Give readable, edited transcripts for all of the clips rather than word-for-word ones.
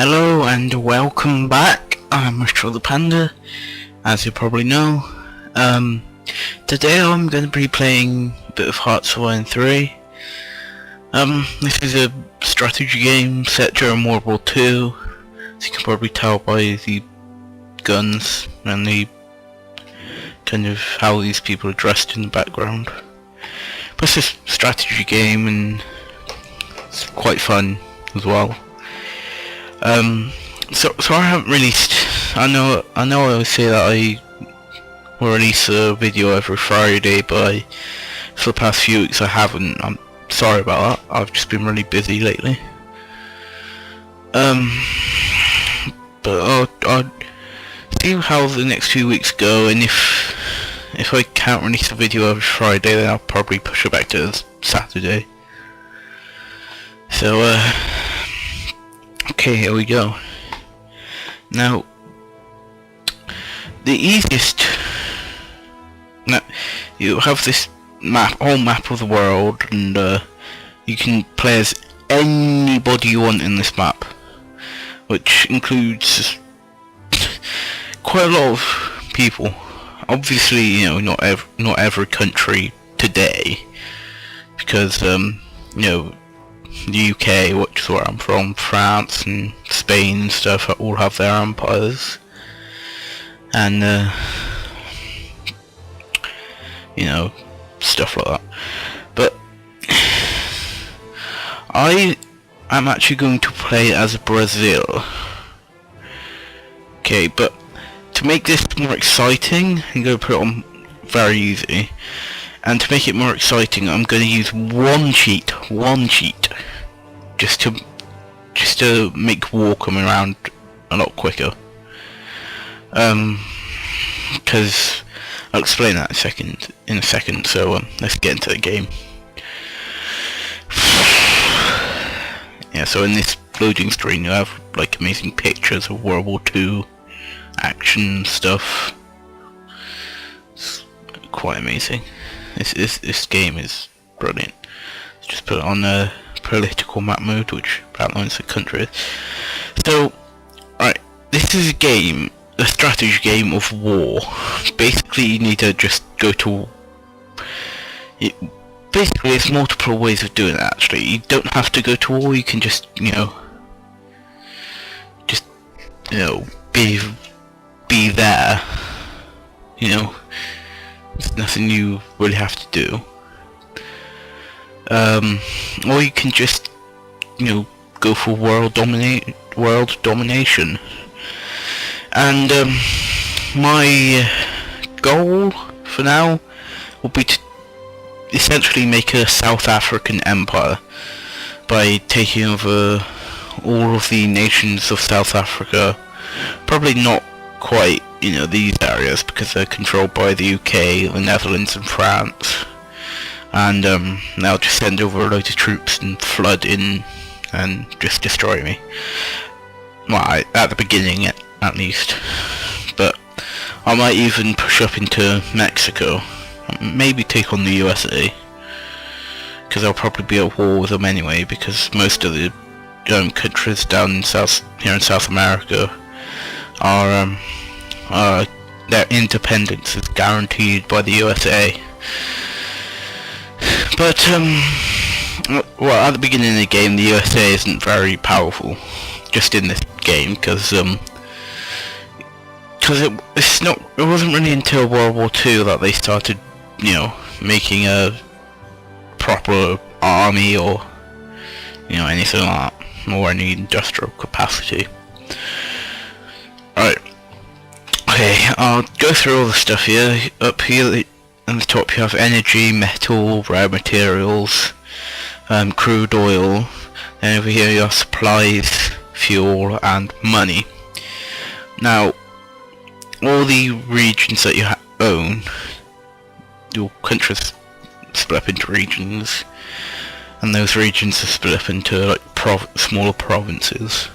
Hello and welcome back. I'm RiftshawThePanda, as you probably know. Today I'm going to be playing a bit of Hearts of Iron 3. This is a strategy game set during World War II, as you can probably tell by the guns and the kind of how these people are dressed in the background. But it's a strategy game and it's quite fun as well. So I haven't released. I know I always say that I will release a video every Friday, but for the past few weeks I haven't. I'm sorry about that. I've just been really busy lately. But I'll see how the next few weeks go, and if I can't release a video every Friday, then I'll probably push it back to Saturday. So okay, here we go. Now, the easiest. Now, you have this whole map of the world, and you can play as anybody you want in this map, which includes quite a lot of people. Obviously, you know, not every country today, because you know, the UK, which is where I'm from, France and Spain and stuff, all have their empires, and you know, stuff like that. But I am actually going to play as Brazil. Okay, but to make this more exciting, I'm going to put it on very easy. And to make it more exciting, I'm going to use one cheat, just to make war come around a lot quicker. Because I'll explain that in a second. So let's get into the game. Yeah. So in this loading screen, you have like amazing pictures of World War II action stuff. It's quite amazing. This game is brilliant. Let's just put it on a political map mode, which outlines the country. So, right, this is a strategy game of war. Basically, you need to just go to. Basically, there's multiple ways of doing it. Actually, you don't have to go to war. You can just, you know, be there. You know. There's nothing you really have to do. Or you can just, you know, go for world domination. And my goal for now will be to essentially make a South African empire by taking over all of the nations of South Africa. Probably not quite, you know, these areas, because they're controlled by the UK, the Netherlands and France, and they'll just send over a load of troops and flood in and just destroy me. Well, at the beginning at least. But I might even push up into Mexico, maybe take on the USA, because I'll probably be at war with them anyway, because most of the countries down in here in South America are their independence is guaranteed by the USA. But well, at the beginning of the game, the USA isn't very powerful, just in this game, because it wasn't really until World War II that they started, you know, making a proper army, or, you know, anything like that, or any industrial capacity. Alright. Okay, I'll go through all the stuff here. Up here at the top you have energy, metal, rare materials, crude oil. Then over here you have supplies, fuel and money. Now, all the regions that you own, your country's split up into regions, and those regions are split up into like smaller provinces.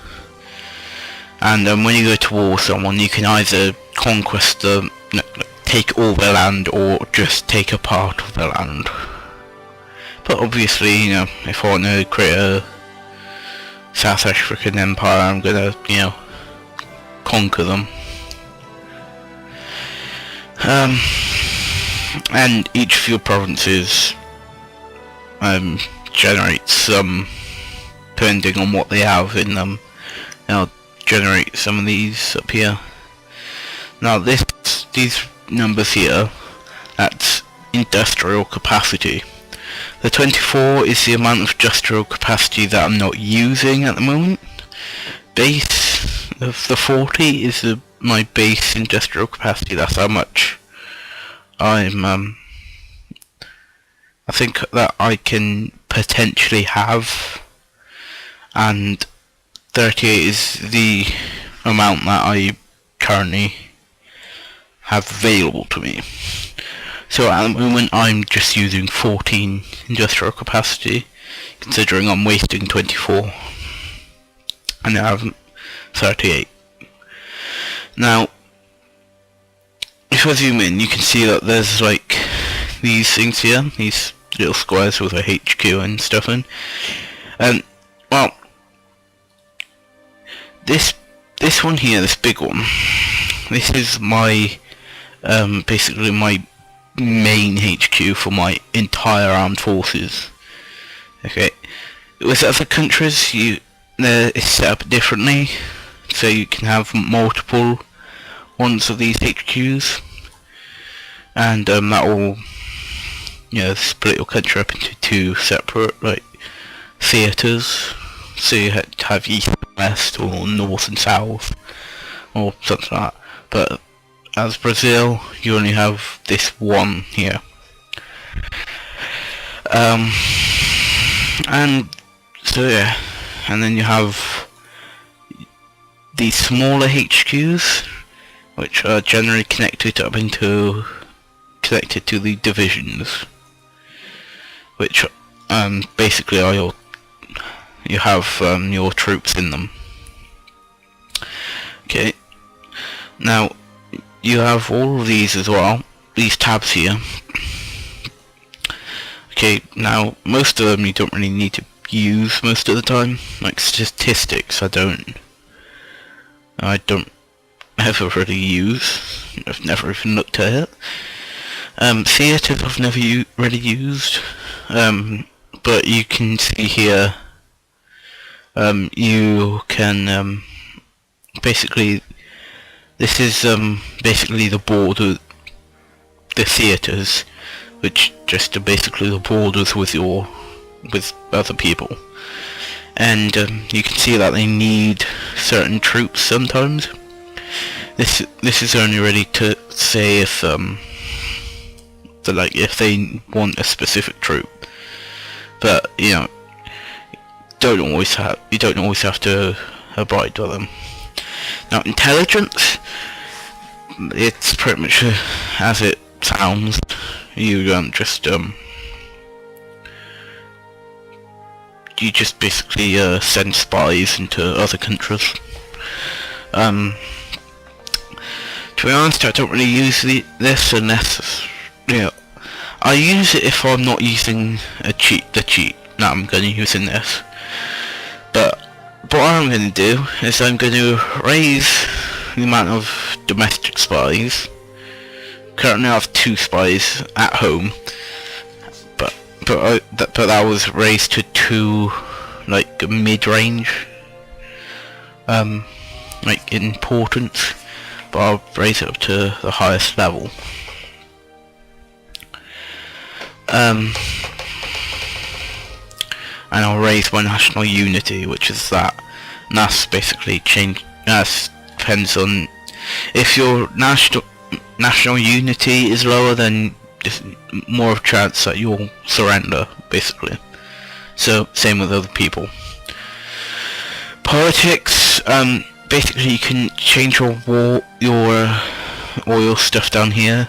And when you go to war with someone, you can either conquest them, take all their land, or just take a part of their land. But obviously, you know, if I want to create a South African Empire, I'm gonna, you know, conquer them. And each of your provinces generates some, depending on what they have in them. I'll generate some of these up here. Now these numbers here, that's industrial capacity. The 24 is the amount of industrial capacity that I'm not using at the moment. Base of the 40 is my base industrial capacity. That's how much I think that I can potentially have, and 38 is the amount that I currently have available to me. So at the moment I'm just using 14 industrial capacity, considering I'm wasting 24, and I have 38. Now, if I zoom in, you can see that there's like these things here, these little squares with a HQ and stuff in. And well, this one here, this big one, this is my basically my main HQ for my entire armed forces. Okay, with other countries, it's set up differently, so you can have multiple ones of these HQs, and that will, you know, split your country up into two separate like theatres. So you have east and west, or north and south, or something like that. But as Brazil, you only have this one here. And so yeah, and then you have these smaller HQs, which are generally connected to the divisions, which basically are you have your troops in them. Okay, now you have all of these as well, these tabs here. Okay, now most of them you don't really need to use most of the time, like statistics I don't ever really use. I've never even looked at it. Theatres I've never really used, but you can see here, you can basically, this is basically the border, the theatres, which just are basically the borders with other people, and you can see that they need certain troops sometimes. This is only ready to say if if they want a specific troop, but you know, you don't always have to abide by them. Now intelligence, it's pretty much as it sounds. You just basically send spies into other countries. To be honest, I don't really use this unless, you know, I use it if I'm not using the cheat that I'm going to use in this. But what I'm going to do is I'm going to raise the amount of domestic spies. Currently I have 2 spies at home, but that was raised to 2, like mid-range, like importance, but I'll raise it up to the highest level. And I'll raise my national unity, which is that, and that's basically that depends on if your national unity is lower, then there's more of a chance that you'll surrender, basically. So same with other people. Politics, basically you can change your oil stuff down here.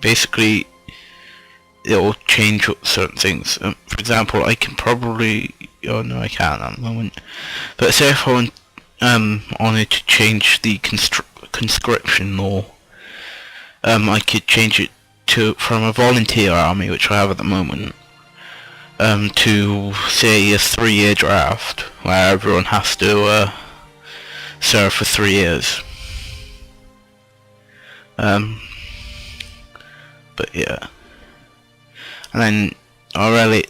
Basically it will change certain things. For example, I can probably, oh no I can't at the moment, but say if I wanted to change the conscription law, I could change it from a volunteer army, which I have at the moment, to say a 3-year draft where everyone has to serve for 3 years. But yeah, and then I really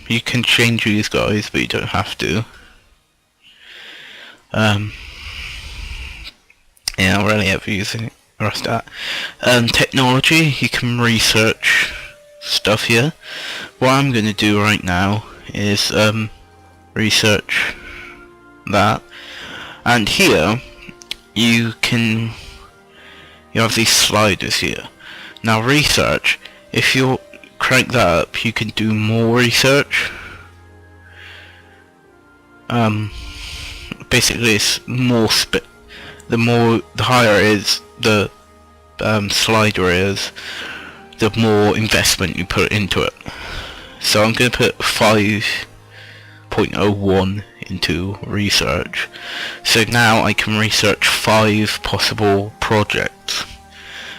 you can change these guys, but you don't have to. Yeah, I really ever using it. The rest of that. Technology, you can research stuff here. What I'm going to do right now is research that, and here you have these sliders here. Now research, if you crank that up, you can do more research. Basically it's more the higher it is, the slider is, the more investment you put into it. So I'm going to put 5.01 into research. So now I can research 5 possible projects.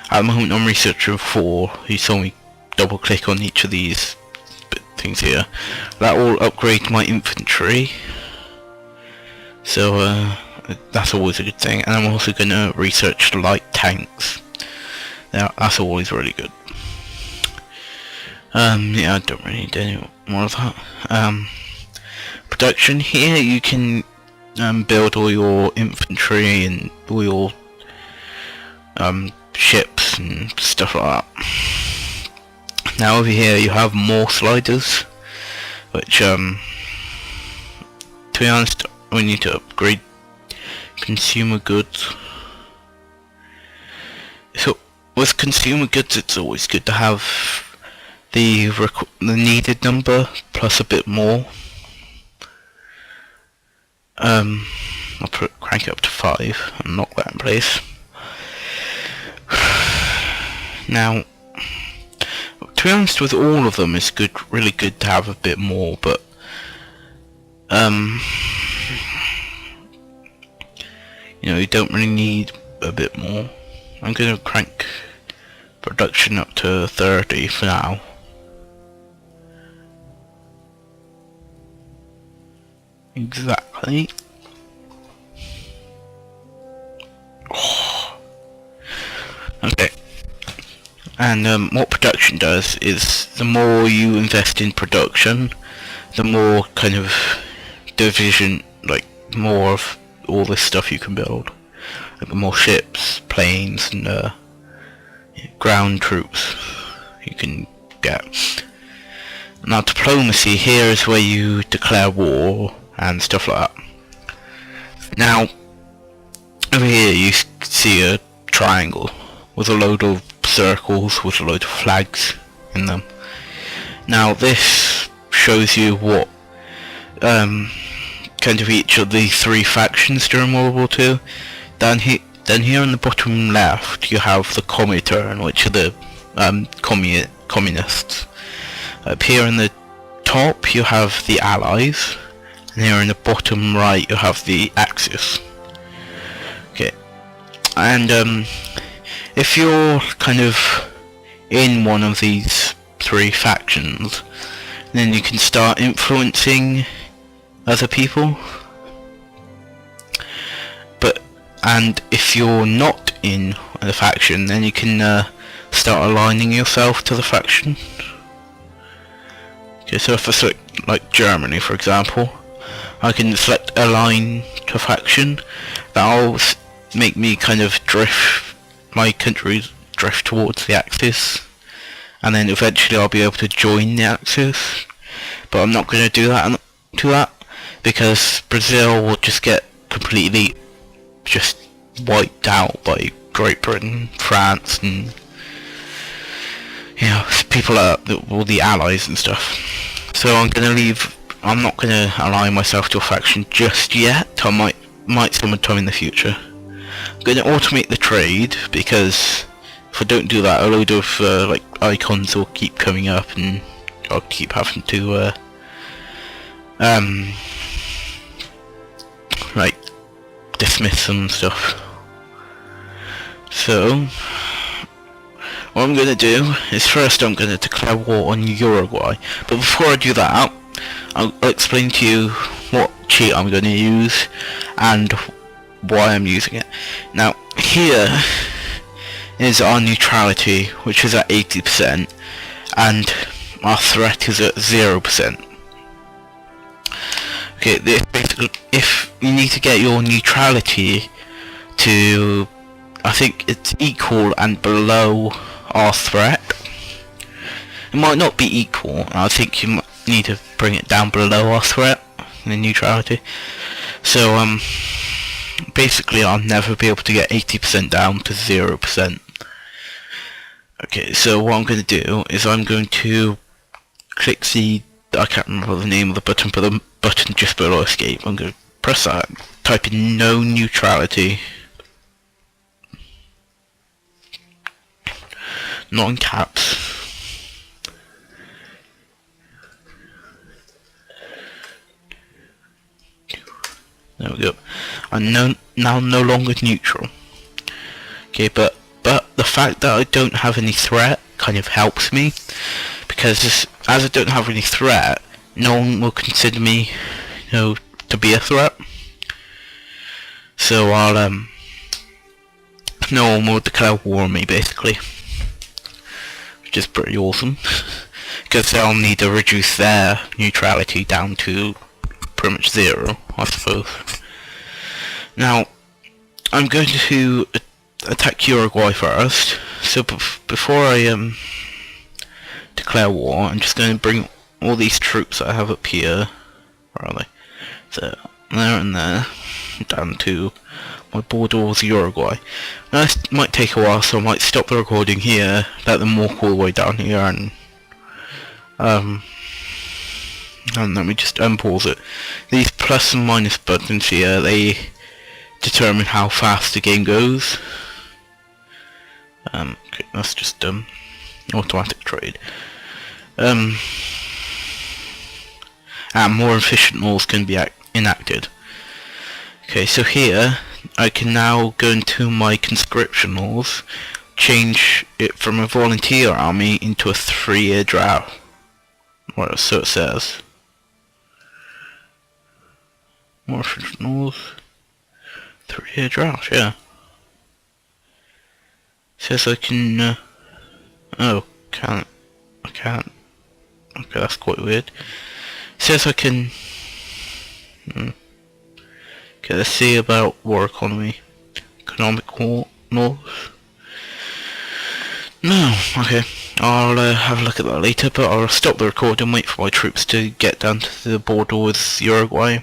At the moment I'm researching 4. You saw me double click on each of these things here. That will upgrade my infantry. So that's always a good thing. And I'm also going to research light tanks. Now that's always really good. Yeah, I don't really need any more of that. Production, here you can build all your infantry and all your ships and stuff like that. Now over here you have more sliders, which to be honest, we need to upgrade consumer goods. So with consumer goods, it's always good to have the needed number plus a bit more. I'll crank it up to 5 and knock that in place. Now, to be honest, with all of them, it's really good to have a bit more, but you don't really need a bit more. I'm going to crank production up to 30 for now. Exactly. Okay. And what production does is, the more you invest in production, the more kind of division, like more of all this stuff you can build. Like more ships, planes, and ground troops you can get. Now diplomacy, here is where you declare war and stuff like that. Now over here you see a triangle with a load of circles with a load of flags in them. Now this shows you what kind of each of the 3 factions during World War II. Then here in the bottom left you have the Comintern, which are the communists. Up here in the top you have the Allies, and here in the bottom right you have the Axis. Okay, and if you're kind of in one of these 3 factions, then you can start influencing other people. And if you're not in the faction, then you can start aligning yourself to the faction. Okay, so if I select like Germany for example, I can select align to faction. That'll make me kind of my country drift towards the Axis, and then eventually I'll be able to join the Axis. But I'm not going to do that because Brazil will just get completely just wiped out by Great Britain, France, and people all the allies and stuff. So I'm not going to align myself to a faction just yet. I might sometime in the future. I'm going to automate the trade, because if I don't do that, a load of like icons will keep coming up and I'll keep having to like dismiss some stuff. So what I'm going to do is first I'm going to declare war on Uruguay. But before I do that, I'll explain to you what cheat I'm going to use and why I'm using it. Now, here is our neutrality, which is at 80%, and our threat is at 0%. Okay, this basically, if you need to get your neutrality to, I think it's equal and below our threat. It might not be equal, I think you might need to bring it down below our threat, the neutrality. So, basically I'll never be able to get 80% down to 0%. Okay, so what I'm going to do is I'm going to click the, I can't remember the name of the button, but the button just below escape. I'm going to press that, type in no neutrality, not in caps. There we go. I'm now no longer neutral. Okay, but the fact that I don't have any threat kind of helps me, because as I don't have any threat, no one will consider me, to be a threat. So no one will declare war on me, basically, which is pretty awesome, because they'll need to reduce their neutrality down to pretty much 0, I suppose. Now, I'm going to attack Uruguay first. So before I declare war, I'm just going to bring all these troops that I have up here. Where are they? So there and there, down to my border with Uruguay. Now, this might take a while, so I might stop the recording here, let them walk all the way down here, and let me just unpause it. These plus and minus buttons here, they determine how fast the game goes. Okay, that's just automatic trade. And more efficient laws can be enacted. Okay, so here I can now go into my conscription laws, change it from a volunteer army into a 3-year drought. Well, so it says. More efficient laws. 3-year drought, yeah. Says I can, oh, can't, I can't, okay, that's quite weird. Says I can, okay, let's see about war economy, economic war, laws. No, okay, I'll have a look at that later, but I'll stop the recording and wait for my troops to get down to the border with Uruguay.